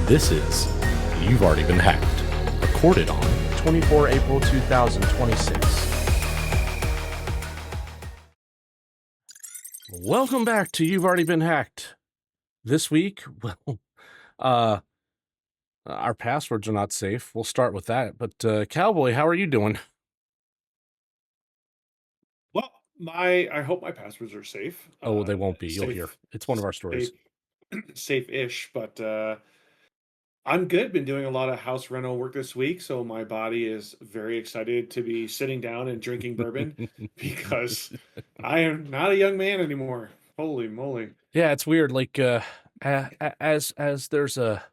This is You've Already Been Hacked, recorded on 24 April 2026. Welcome back to You've Already Been Hacked. This week, our passwords are not safe. We'll start with that. But Cowboy, how are you doing? Well, I hope my passwords are safe. Oh, they won't be. You'll safe, hear. It's one of our stories. safe-ish, but I'm good. Been doing a lot of house rental work this week, so my body is very excited to be sitting down and drinking bourbon because I am not a young man anymore. Holy moly! Yeah, it's weird. Like as there's a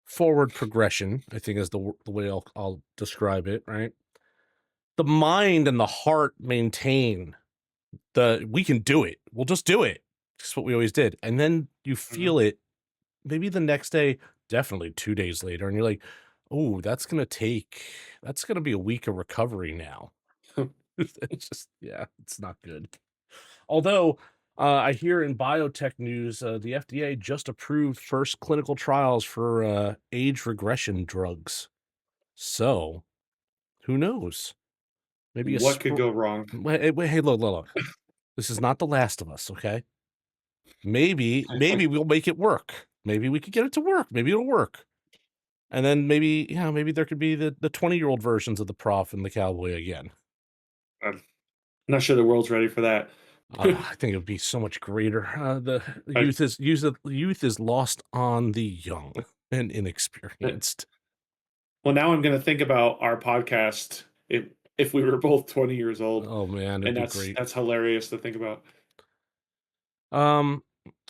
forward progression, I think is the way I'll describe it. Right, the mind and the heart maintain we can do it. We'll just do it. That's what we always did. And then you feel it maybe the next day, definitely 2 days later, and you're like, oh, that's going to be a week of recovery now. It's just, yeah, it's not good. Although I hear in biotech news, the FDA just approved first clinical trials for age regression drugs. So who knows? Maybe What could go wrong? Hey, look. This is not The Last of Us, okay? Maybe we'll make it work. Maybe we could get it to work. Maybe it'll work. And then maybe there could be the 20-year-old versions of the Prof and the Cowboy again. I'm not sure the world's ready for that. I think it would be so much greater. The youth is lost on the young and inexperienced. Well, now I'm going to think about our podcast if we were both 20 years old. Oh man, it'd and be great. That's hilarious to think about. All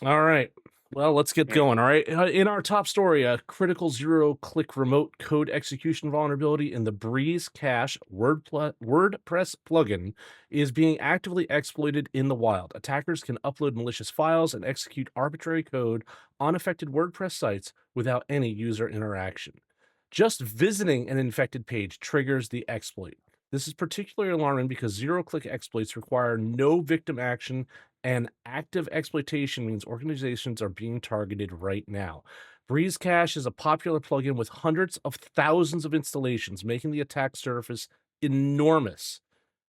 right. Well, let's get going. All right. In our top story, a critical zero-click remote code execution vulnerability in the Breeze Cache WordPress plugin is being actively exploited in the wild. Attackers can upload malicious files and execute arbitrary code on affected WordPress sites without any user interaction. Just visiting an infected page triggers the exploit. This is particularly alarming because zero-click exploits require no victim action, and active exploitation means organizations are being targeted right now. Breeze Cache is a popular plugin with hundreds of thousands of installations, making the attack surface enormous.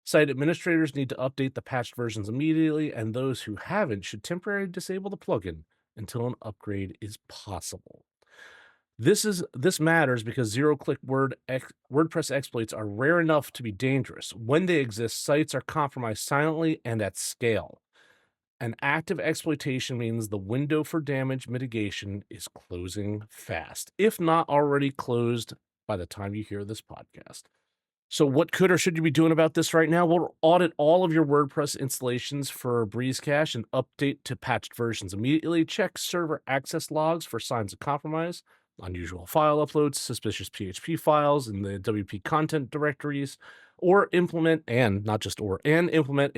Site administrators need to update the patched versions immediately, and those who haven't should temporarily disable the plugin until an upgrade is possible. This matters because zero-click WordPress exploits are rare enough to be dangerous. When they exist, sites are compromised silently and at scale. An active exploitation means the window for damage mitigation is closing fast, if not already closed by the time you hear this podcast. So what could or should you be doing about this right now? We'll audit all of your WordPress installations for Breeze Cache and update to patched versions immediately. Check server access logs for signs of compromise, unusual file uploads, suspicious PHP files in the WP content directories, or implement a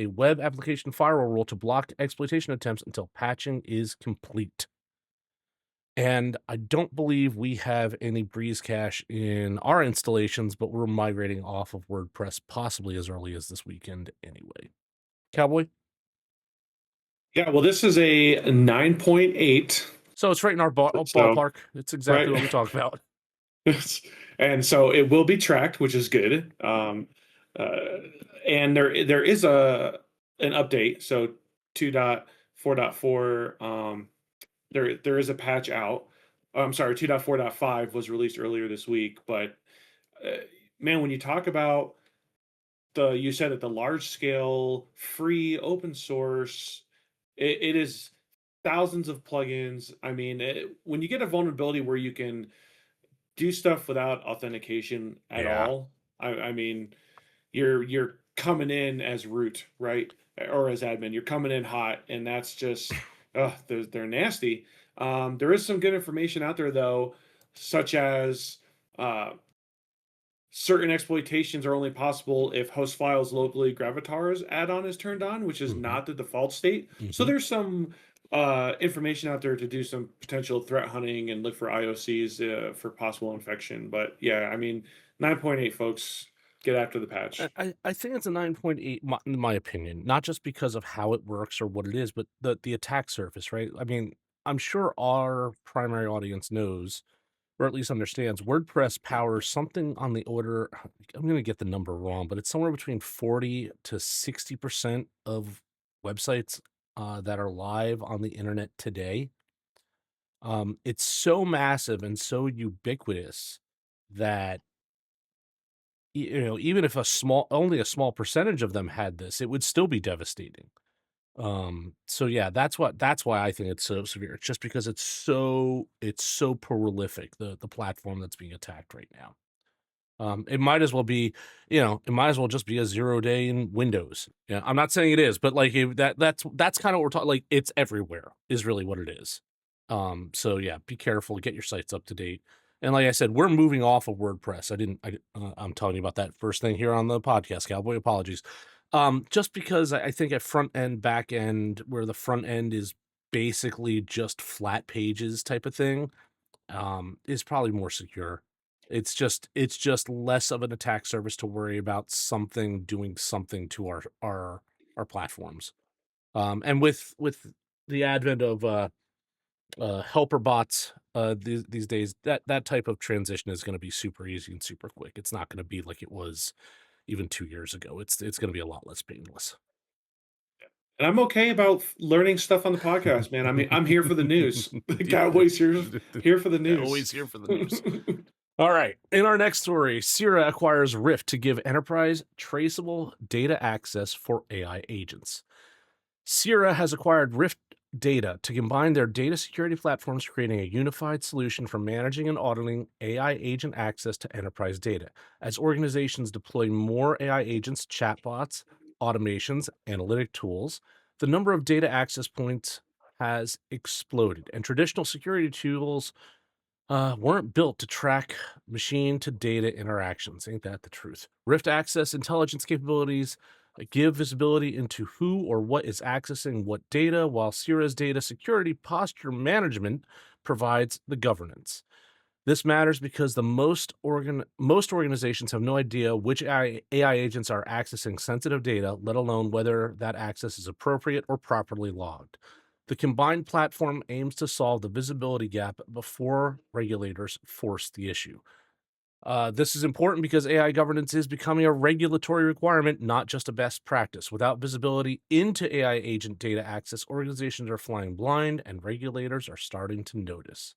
web application firewall rule to block exploitation attempts until patching is complete. And I don't believe we have any Breeze Cache in our installations, but we're migrating off of WordPress possibly as early as this weekend anyway. Cowboy? Yeah, well, this is a 9.8. So it's right in our ballpark. It's exactly what we talked about. And so it will be tracked, which is good. And there is an update. So 2.4.4, there is a patch out. I'm sorry, 2.4.5 was released earlier this week. But man, when you talk about you said that the large scale, free, open source, it is thousands of plugins. I mean, when you get a vulnerability where you can do stuff without authentication at all, I mean, you're coming in as root, right? Or as admin, you're coming in hot, and that's just, they're nasty. There is some good information out there, though, such as certain exploitations are only possible if host files locally Gravatar's add-on is turned on, which is not the default state. So there's some information out there to do some potential threat hunting and look for IOCs for possible infection. But yeah, I mean, 9.8, folks, get after the patch. I think it's a 9.8 in my opinion, not just because of how it works or what it is, but the attack surface, right? I mean, I'm sure our primary audience knows, or at least understands, WordPress powers something on the order. I'm going to get the number wrong, but it's somewhere between 40 to 60% of websites that are live on the internet today. It's so massive and so ubiquitous that even if only a small percentage of them had this, it would still be devastating. So yeah, that's why I think it's so severe. It's just because it's so prolific, the platform that's being attacked right now. It might as well be, it might as well just be a 0 day in Windows. Yeah, I'm not saying it is, but like that's kind of what we're talking. Like it's everywhere is really what it is. So yeah, be careful, get your sites up to date. And like I said, we're moving off of WordPress. I'm telling you about that first thing here on the podcast, Cowboy. Apologies. Just because I think at front end, back end, where the front end is basically just flat pages type of thing, is probably more secure. It's just less of an attack surface to worry about something doing something to our platforms. And with the advent of helper bots these days, that type of transition is going to be super easy and super quick. It's not going to be like it was even 2 years ago. It's going to be a lot less painless. And I'm okay about learning stuff on the podcast, man. I mean, I'm here for the news. The Cowboys here for the news. Always here for the news. All right. In our next story, Sierra acquires Rift to give enterprise traceable data access for AI agents. Sierra has acquired Rift Data to combine their data security platforms, creating a unified solution for managing and auditing AI agent access to enterprise data. As organizations deploy more AI agents, chatbots, automations, analytic tools, the number of data access points has exploded, and traditional security tools weren't built to track machine to data interactions. Ain't that the truth? Rift Access intelligence capabilities give visibility into who or what is accessing what data, while Sierra's data security posture management provides the governance. This matters because most organizations have no idea which AI agents are accessing sensitive data, let alone whether that access is appropriate or properly logged. The combined platform aims to solve the visibility gap before regulators force the issue. This is important because AI governance is becoming a regulatory requirement, not just a best practice. Without visibility into AI agent data access, organizations are flying blind and regulators are starting to notice.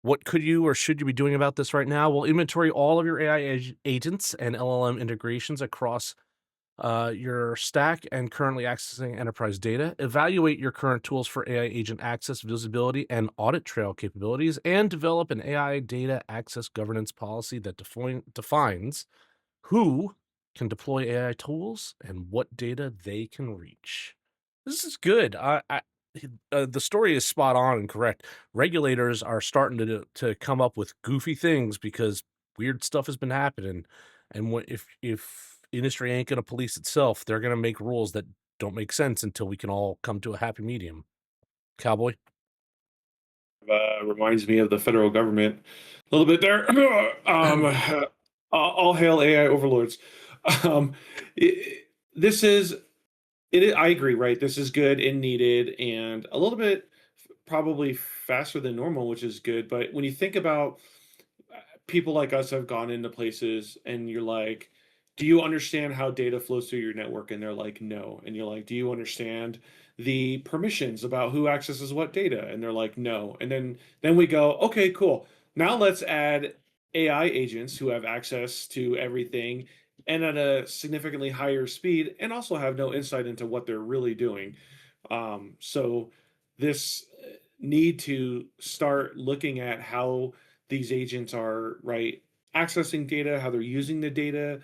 What could you or should you be doing about this right now? Well, inventory all of your AI agents and LLM integrations across your stack and currently accessing enterprise data. Evaluate your current tools for AI agent access, visibility, and audit trail capabilities, and develop an AI data access governance policy that defines who can deploy AI tools and what data they can reach. This is good. The story is spot on and correct. Regulators are starting to come up with goofy things because weird stuff has been happening, and if industry ain't going to police itself, they're going to make rules that don't make sense until we can all come to a happy medium. Cowboy. Reminds me of the federal government a little bit there. All hail AI overlords. Um, this is it. I agree, right? This is good and needed, and a little bit probably faster than normal, which is good. But when you think about people like us have gone into places and you're like, do you understand how data flows through your network? And they're like, no. And you're like, do you understand the permissions about who accesses what data? And they're like, no. And then we go, okay, cool. Now let's add AI agents who have access to everything and at a significantly higher speed and also have no insight into what they're really doing. So this need to start looking at how these agents are right accessing data, how they're using the data,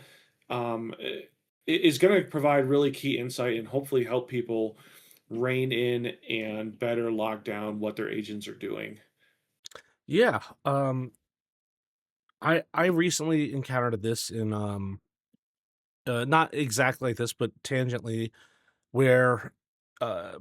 is going to provide really key insight and hopefully help people rein in and better lock down what their agents are doing. Yeah. I recently encountered this in not exactly like this, but tangentially, where uh,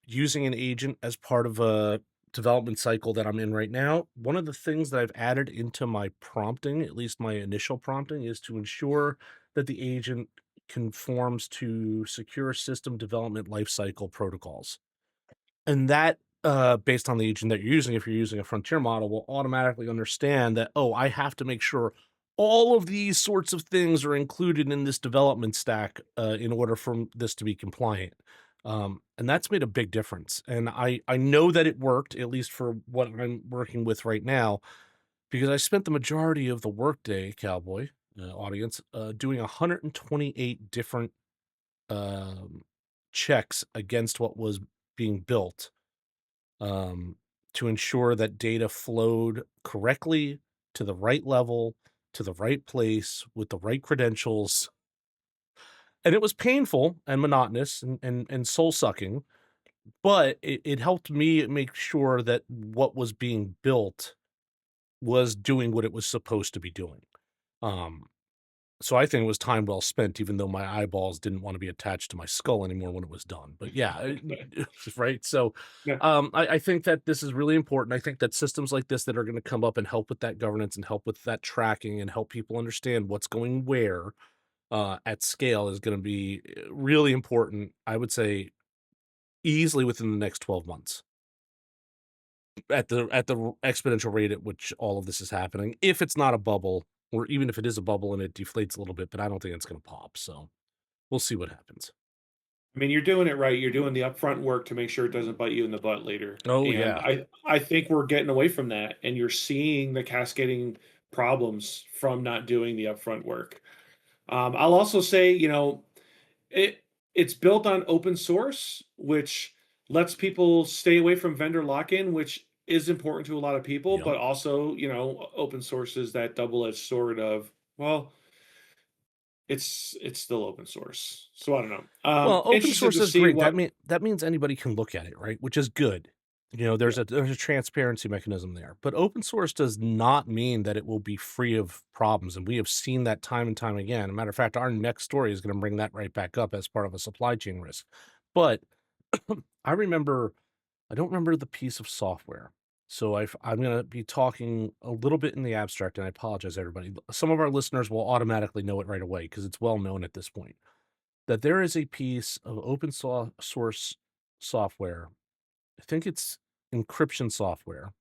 using an agent as part of a development cycle that I'm in right now, one of the things that I've added into my prompting, at least my initial prompting, is to ensure that the agent conforms to secure system development lifecycle protocols. And that based on the agent that you're using, if you're using a frontier model, will automatically understand that, oh, I have to make sure all of these sorts of things are included in this development stack in order for this to be compliant. And that's made a big difference. And I know that it worked, at least for what I'm working with right now, because I spent the majority of the workday, Cowboy audience, doing 128 different um, checks against what was being built, um, to ensure that data flowed correctly to the right level, to the right place, with the right credentials. And it was painful and monotonous and soul sucking, but it helped me make sure that what was being built was doing what it was supposed to be doing. Um, so I think it was time well spent, even though my eyeballs didn't want to be attached to my skull anymore when it was done. But yeah, right. So Yeah. I think that this is really important. I think that systems like this that are going to come up and help with that governance and help with that tracking and help people understand what's going where at scale is going to be really important. I would say easily within the next 12 months at the exponential rate at which all of this is happening. If it's not a bubble, or even if it is a bubble and it deflates a little bit, but I don't think it's going to pop. So we'll see what happens. I mean, you're doing it right. You're doing the upfront work to make sure it doesn't bite you in the butt later. Oh And yeah. I think we're getting away from that, and you're seeing the cascading problems from not doing the upfront work. I'll also say, it it's built on open source, which lets people stay away from vendor lock-in, which is important to a lot of people, Yep. but also, open source is that double-edged sword of, well, it's still open source. So I don't know. Well, open Interested source to is see great. what That means anybody can look at it, right? Which is good. yeah. There's a transparency mechanism there. But open source does not mean that it will be free of problems, and we have seen that time and time again. A matter of fact, our next story is going to bring that right back up as part of a supply chain risk. But I don't remember the piece of software. So I'm going to be talking a little bit in the abstract, and I apologize, everybody. Some of our listeners will automatically know it right away because it's well known at this point that there is a piece of source software. I think it's encryption software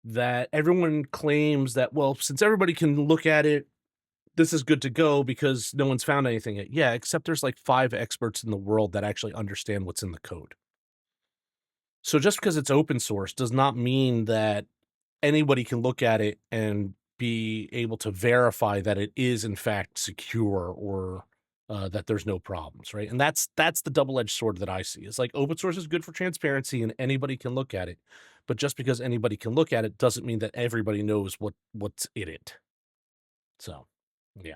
that everyone claims that, well, since everybody can look at it, this is good to go because no one's found anything yet. Yeah, except there's like 5 experts in the world that actually understand what's in the code. So just because it's open source does not mean that anybody can look at it and be able to verify that it is in fact secure or that there's no problems, right? And that's the double-edged sword that I see. It's like open source is good for transparency and anybody can look at it, but just because anybody can look at it doesn't mean that everybody knows what's in it. So, yeah.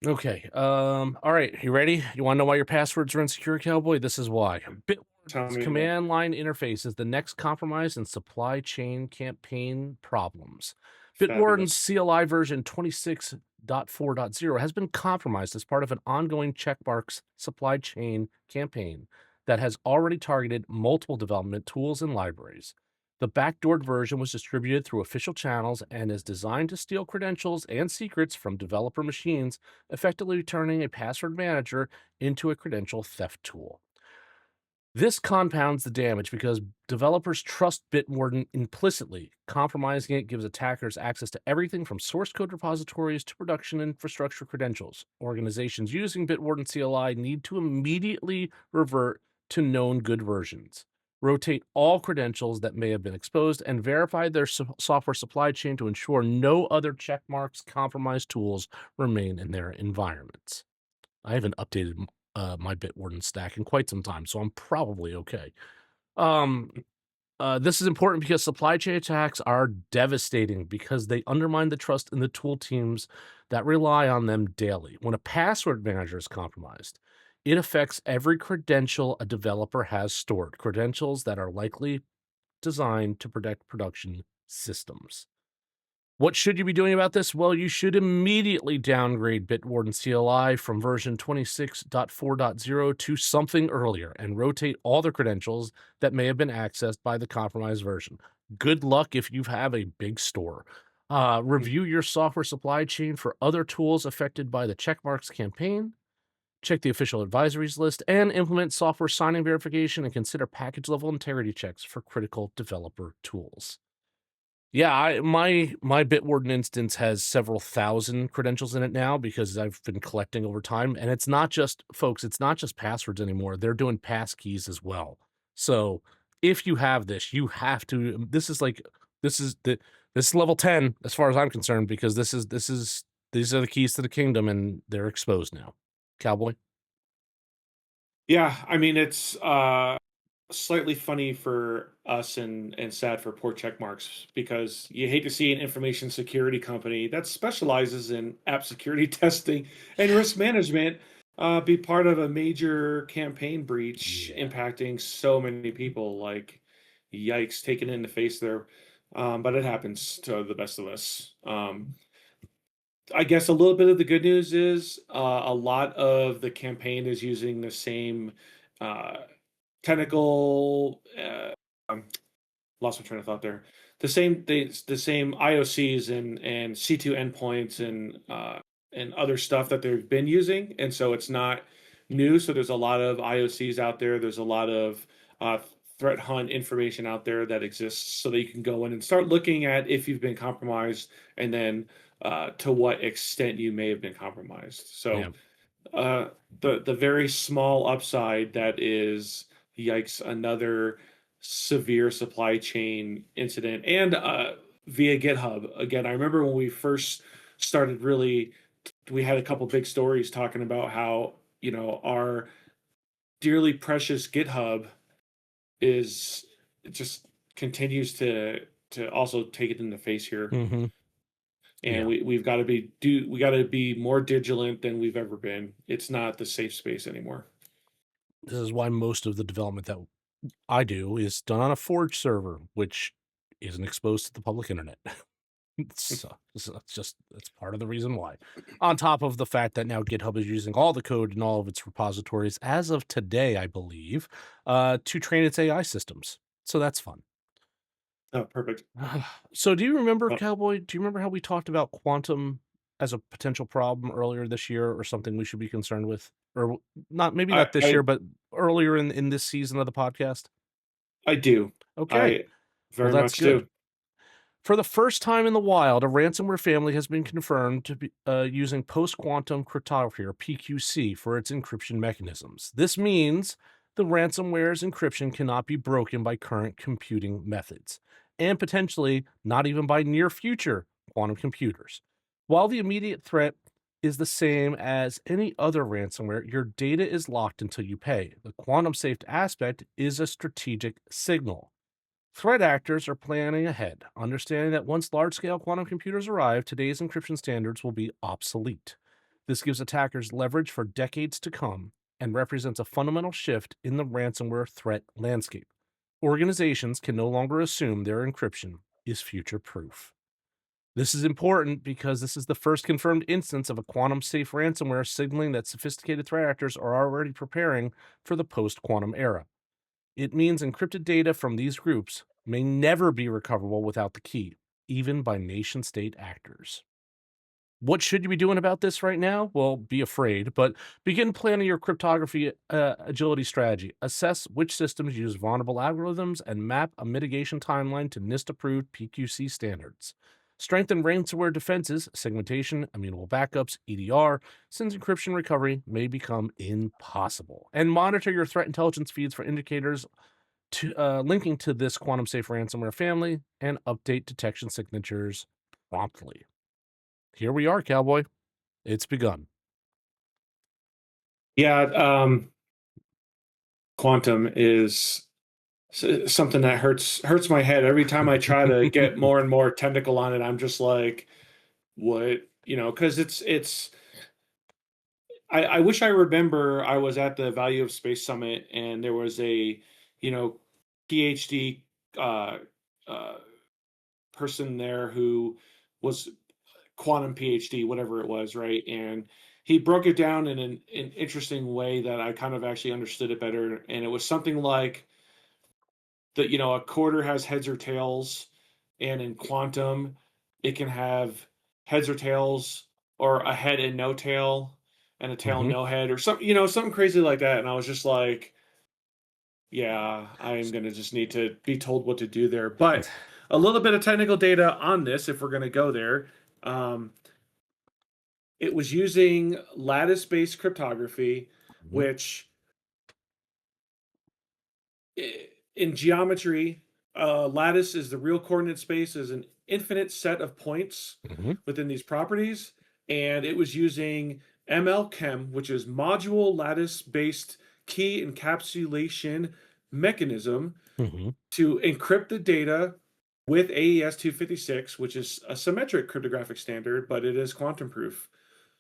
Okay. All right. You ready? You want to know why your passwords are insecure, Cowboy? This is why. Tell Bitwarden's me more. command line interface is the next compromise in supply chain campaign problems. Bitwarden's Fabulous. CLI version 26.4.0 has been compromised as part of an ongoing checkmarks supply chain campaign that has already targeted multiple development tools and libraries. The backdoored version was distributed through official channels and is designed to steal credentials and secrets from developer machines, effectively turning a password manager into a credential theft tool. This compounds the damage because developers trust Bitwarden implicitly. Compromising it gives attackers access to everything from source code repositories to production infrastructure credentials. Organizations using Bitwarden CLI need to immediately revert to known good versions, rotate all credentials that may have been exposed, and verify their software supply chain to ensure no other checkmarks compromised tools remain in their environments. I haven't updated my Bitwarden stack in quite some time, so I'm probably okay. Um, this is important because supply chain attacks are devastating because they undermine the trust in the tool teams that rely on them daily. When a password manager is compromised, it affects every credential a developer has stored, credentials that are likely designed to protect production systems. What should you be doing about this? Well, you should immediately downgrade Bitwarden CLI from version 26.4.0 to something earlier and rotate all the credentials that may have been accessed by the compromised version. Good luck if you have a big store. Mm. Review your software supply chain for other tools affected by the checkmarks campaign. check the official advisories list, and implement software signing verification and consider package level integrity checks for critical developer tools. Yeah, my Bitwarden instance has several thousand credentials in it now because I've been collecting over time, and it's not just folks, it's not just passwords anymore. They're doing pass keys as well. So if you have this, you have to. This is the this is level 10 as far as I'm concerned because these are the keys to the kingdom, and they're exposed now. Cowboy. Yeah, I mean it's slightly funny for us and sad for poor check marks because you hate to see an information security company that specializes in app security testing and risk management be part of a major campaign breach Yeah. impacting so many people. Like, yikes, taken in the face there. But it happens to the best of us. I guess a little bit of the good news is a lot of the campaign is using the same uh, technical lost my train of thought there. The same IOCs and C2 endpoints and other stuff that they've been using, and so it's not new. So there's a lot of IOCs out there. There's a lot of uh, threat hunt information out there that exists, so that you can go in and start looking at if you've been compromised, and then to what extent you may have been compromised. Yeah. So uh, the very small upside that is, yikes, another severe supply chain incident, and via GitHub. Again, I remember when we first started, really, we had a couple big stories talking about how, our dearly precious GitHub is, it just continues to also take it in the face here. Hmm. And Yeah. we got to be more vigilant than we've ever been. It's not the safe space anymore. This is why most of the development that I do is done on a Forge server, which isn't exposed to the public internet. That's part of the reason why. On top of the fact that now GitHub is using all the code in all of its repositories as of today, I believe, to train its AI systems. So that's fun. Oh, perfect. So do you remember, Well, Cowboy? Do you remember how we talked about quantum as a potential problem earlier this year, or something we should be concerned with, or not? Maybe I not this I year, but earlier in this season of the podcast. I do. Okay, I well very that's much good. do. For the first time in the wild, a ransomware family has been confirmed to be using post quantum cryptography, or PQC, for its encryption mechanisms. This means the ransomware's encryption cannot be broken by current computing methods, and potentially not even by near future quantum computers. While the immediate threat is the same as any other ransomware, your data is locked until you pay. The quantum safe aspect is a strategic signal. Threat actors are planning ahead, understanding that once large scale quantum computers arrive, today's encryption standards will be obsolete. This gives attackers leverage for decades to come and represents a fundamental shift in the ransomware threat landscape. Organizations can no longer assume their encryption is future proof. This is important because this is the first confirmed instance of a quantum safe ransomware, signaling that sophisticated threat actors are already preparing for the post quantum era. It means encrypted data from these groups may never be recoverable without the key, even by nation state actors. What should you be doing about this right now? Well, be afraid, but begin planning your cryptography agility strategy. Assess which systems use vulnerable algorithms and map a mitigation timeline to NIST approved PQC standards. Strengthen ransomware defenses, segmentation, immutable backups, EDR, since encryption recovery may become impossible. And monitor your threat intelligence feeds for indicators linking to this quantum safe ransomware family, and update detection signatures promptly. Here we are, Cowboy. It's begun. Yeah, quantum is something that hurts my head every time I try to get more and more technical on it. I'm just like, what, because it's. I wish I remember I was at the Value of Space Summit and there was a, you know, PhD uh, uh, person there who was quantum PhD, whatever it was, right? And he broke it down in an interesting way that I kind of actually understood it better. And it was something like that, a quarter has heads or tails, and in quantum, it can have heads or tails, or a head and no tail. and a tail Mhm. no head or something, something crazy like that. And I was just like, yeah, I'm gonna just need to be told what to do there. But a little bit of technical data on this, if we're gonna go there. Um, it was using lattice-based cryptography, Mhm. which in geometry, lattice is the real coordinate space is an infinite set of points Mhm. within these properties, and it was using ML-Chem, which is module lattice-based key encapsulation mechanism Mhm. to encrypt the data with AES 256, which is a symmetric cryptographic standard, but it is quantum proof.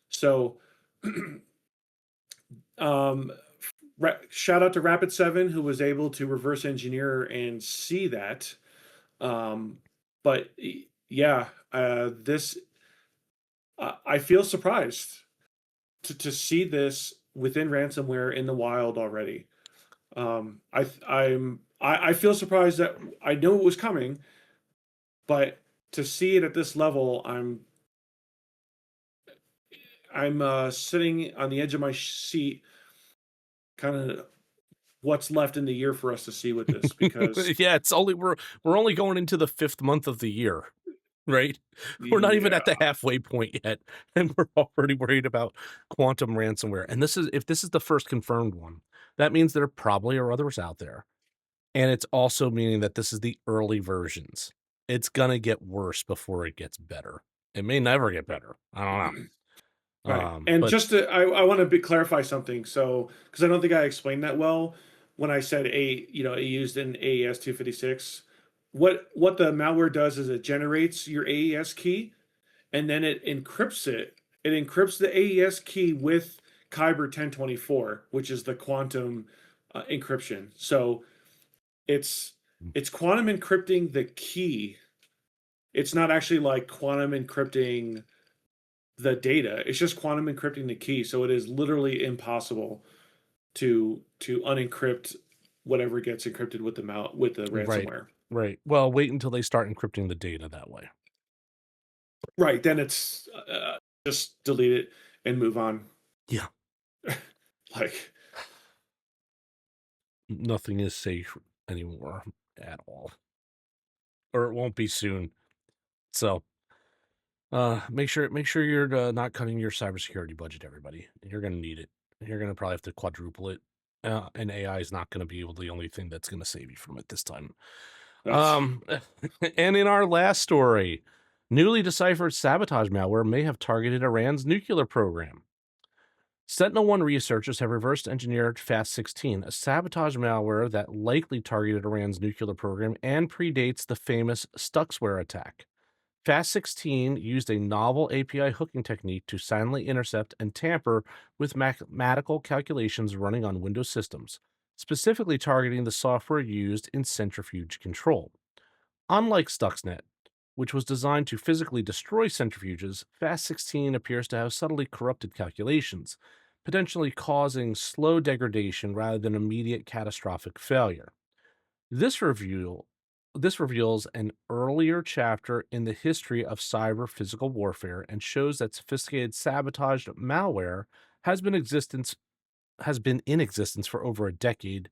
So, um, shout out to Rapid 7 who was able to reverse engineer and see that. Um, but yeah, this I feel surprised to see this within ransomware in the wild already. I feel surprised that I knew it was coming, but to see it at this level, I'm sitting on the edge of my seat, kind of what's left in the year for us to see with this because Yeah, we're only going into the 5th month of the year, right? We're not even yeah, at the halfway point yet, and we're already worried about quantum ransomware. And if this is the first confirmed one, that means there probably are others out there. And it's also meaning that this is the early versions. It's gonna get worse before it gets better. It may never get better. I don't know. right. And But just I want to clarify something. So, because I don't think I explained that well when I said it used an AES 256. What the malware does is it generates your AES key and then it encrypts it. It encrypts the AES key with Kyber 1024, which is the quantum encryption. So it's it's quantum encrypting the key. It's not actually like quantum encrypting the data. It's just quantum encrypting the key. So it is literally impossible to unencrypt whatever gets encrypted with the right, ransomware. right. Well, wait until they start encrypting the data that way. Right, then it's just delete it and move on. Yeah. Like Nothing is safe anymore at all. Or it won't be soon. So make sure you're not cutting your cybersecurity budget, everybody. You're gonna need it. You're gonna probably have to quadruple it. And AI is not gonna be able the only thing that's gonna save you from it this time. that's Um, and in our last story, newly deciphered sabotage malware may have targeted Iran's nuclear program. Sentinel-1 researchers have reverse engineered FAST-16, a sabotage malware that likely targeted Iran's nuclear program and predates the famous Stuxware attack. FAST-16 used a novel API hooking technique to silently intercept and tamper with mathematical calculations running on Windows systems, specifically targeting the software used in centrifuge control. Unlike Stuxnet, which was designed to physically destroy centrifuges, FAST-16 appears to have subtly corrupted calculations, potentially causing slow degradation rather than immediate catastrophic failure. This reveal this reveals an earlier chapter in the history of cyber physical warfare and shows that sophisticated sabotaged malware has been existence has been in existence for over a decade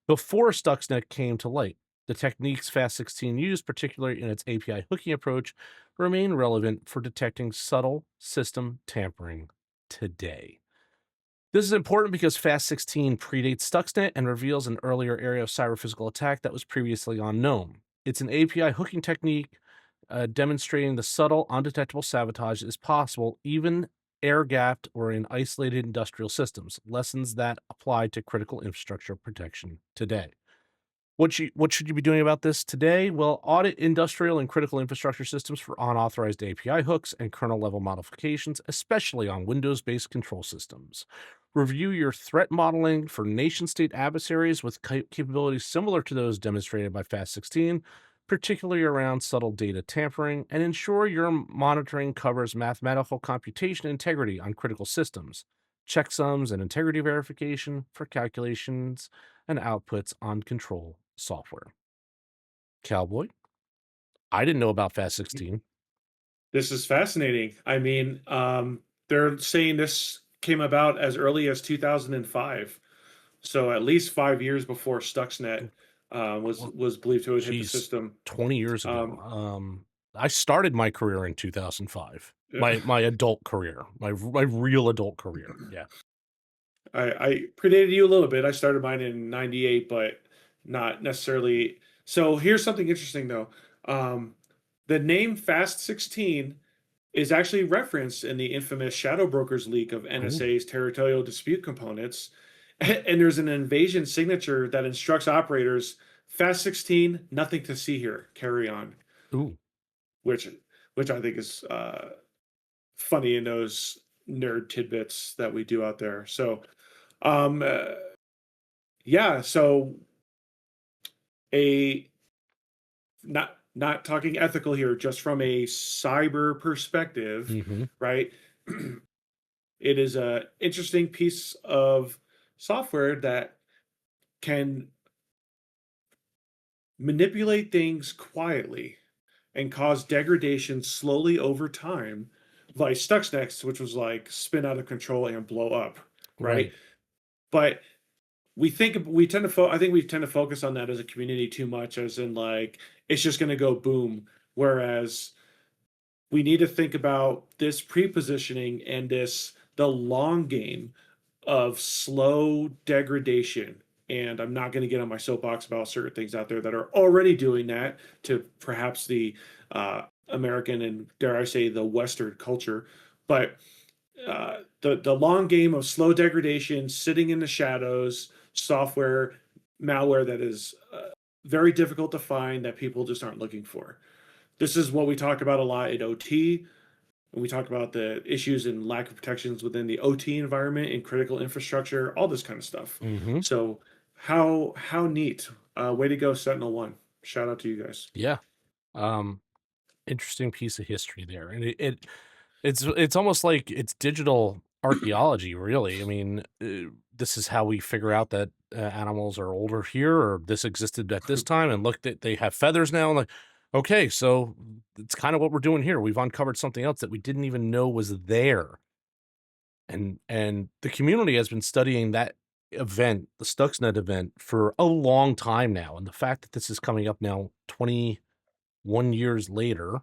before Stuxnet came to light. The techniques FAST16 used, particularly in its API hooking approach, remain relevant for detecting subtle system tampering today. This is important because FAST16 predates Stuxnet and reveals an earlier area of cyber physical attack that was previously unknown. It's an API hooking technique demonstrating the subtle, undetectable sabotage is possible, even air gapped or in isolated industrial systems, lessons that apply to critical infrastructure protection today. What should you be doing about this today? Well, audit industrial and critical infrastructure systems for unauthorized API hooks and kernel level modifications, especially on Windows based control systems. Review your threat modeling for nation state adversaries with capabilities similar to those demonstrated by FAST16, particularly around subtle data tampering, and ensure your monitoring covers mathematical computation integrity on critical systems, checksums, and integrity verification for calculations and outputs on control software. Cowboy, I didn't know about FAST16. this is fascinating. I mean, they're saying this came about as early as 2005. So at least 5 years before Stuxnet was believed to have hit the Geez, system. 20 years ago. I started my career in 2005. Yeah. My adult career, my real adult career. Yeah. I predated you a little bit. I started mine in 98, but not necessarily. So here's something interesting though. The name Fast 16 is actually referenced in the infamous Shadow Brokers leak of NSA's territorial dispute components. And there's an invasion signature that instructs operators Fast 16, nothing to see here, carry on. Ooh. Which I think is funny in those nerd tidbits that we do out there. So yeah, so a not talking ethical here, just from a cyber perspective, Mhm. right? It is a interesting piece of software that can manipulate things quietly and cause degradation slowly over time, like Stuxnet, which was like spin out of control and blow up, right? Right. But we tend to I think we tend to focus on that as a community too much, as in like it's just going to go boom, whereas we need to think about this pre-positioning and the long game of slow degradation. And I'm not going to get on my soapbox about certain things out there that are already doing that to perhaps the American and, dare I say, the Western culture. But the long game of slow degradation, sitting in the shadows, software, malware that is very difficult to find, that people just aren't looking for. This is what we talk about a lot at OT. When we talk about the issues and lack of protections within the OT environment and critical infrastructure, all this kind of stuff. Mhm. So how neat. Way to go, Sentinel One. Shout out to you guys. Yeah. Interesting piece of history there. And it's almost like it's digital archaeology, really. I mean, this is how we figure out that animals are older here, or this existed at this time, and look, that they have feathers now. Like, okay, so it's kind of what we're doing here. We've uncovered something else that we didn't even know was there, and the community has been studying that event, the Stuxnet event, for a long time now. And the fact that this is coming up now, 21 years later,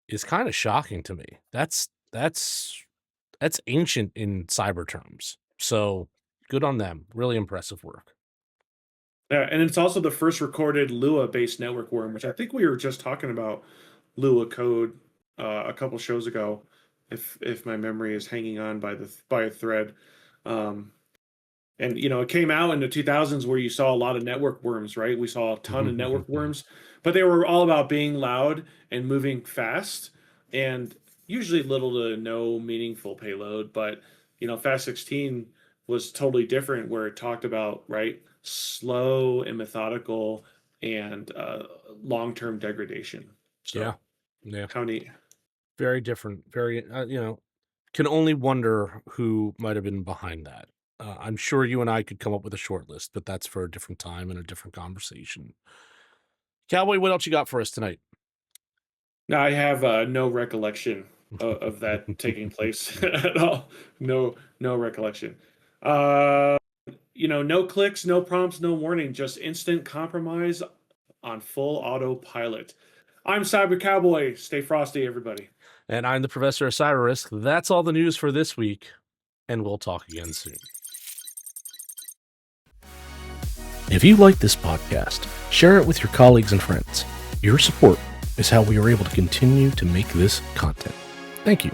is kind of shocking to me. That's ancient in cyber terms. So good on them. Really impressive work. Yeah, and it's also the first recorded Lua-based network worm, which I think we were just talking about Lua code a couple shows ago, if my memory is hanging on by a thread. Um, and it came out in the 2000s where you saw a lot of network worms, right? We saw a ton of network worms, but they were all about being loud and moving fast, and usually little to no meaningful payload. But Fast 16 was totally different, where it talked about, right, slow and methodical and long-term degradation. So Yeah. how neat. Very different. Very, can only wonder who might have been behind that. I'm sure you and I could come up with a short list, but that's for a different time and a different conversation. Cowboy, what else you got for us tonight? Now, I have no recollection of that taking place at all. No recollection. No clicks, no prompts, no warning, just instant compromise on full autopilot. I'm Cyber Cowboy. Stay frosty, everybody. And I'm the professor of CyberRisk. That's all the news for this week, and we'll talk again soon. If you like this podcast, share it with your colleagues and friends. Your support is how we are able to continue to make this content. Thank you.